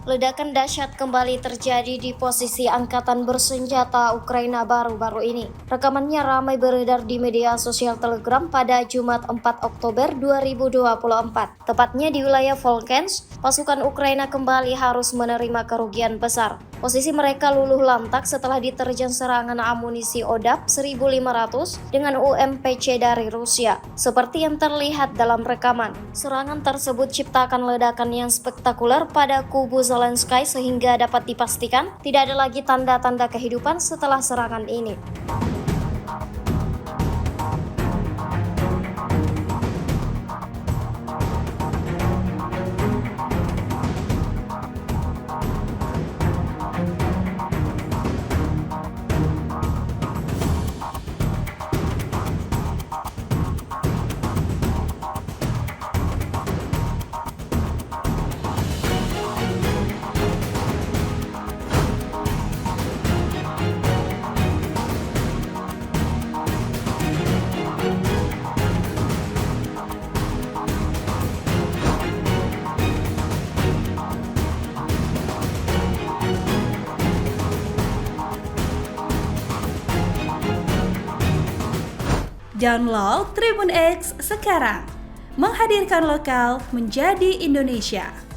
Ledakan dahsyat kembali terjadi di posisi angkatan bersenjata Ukraina baru-baru ini. Rekamannya ramai beredar di media sosial Telegram pada Jumat 4 Oktober 2024. Tepatnya di wilayah Volchansk, pasukan Ukraina kembali harus menerima kerugian besar. Posisi mereka luluh lantak setelah diterjang serangan amunisi ODAP 1500 dengan UMPC dari Rusia. Seperti yang terlihat dalam rekaman, serangan tersebut ciptakan ledakan yang spektakuler pada kubu Zelensky sehingga dapat dipastikan tidak ada lagi tanda-tanda kehidupan setelah serangan ini. Download Tribun X sekarang, menghadirkan lokal menjadi Indonesia.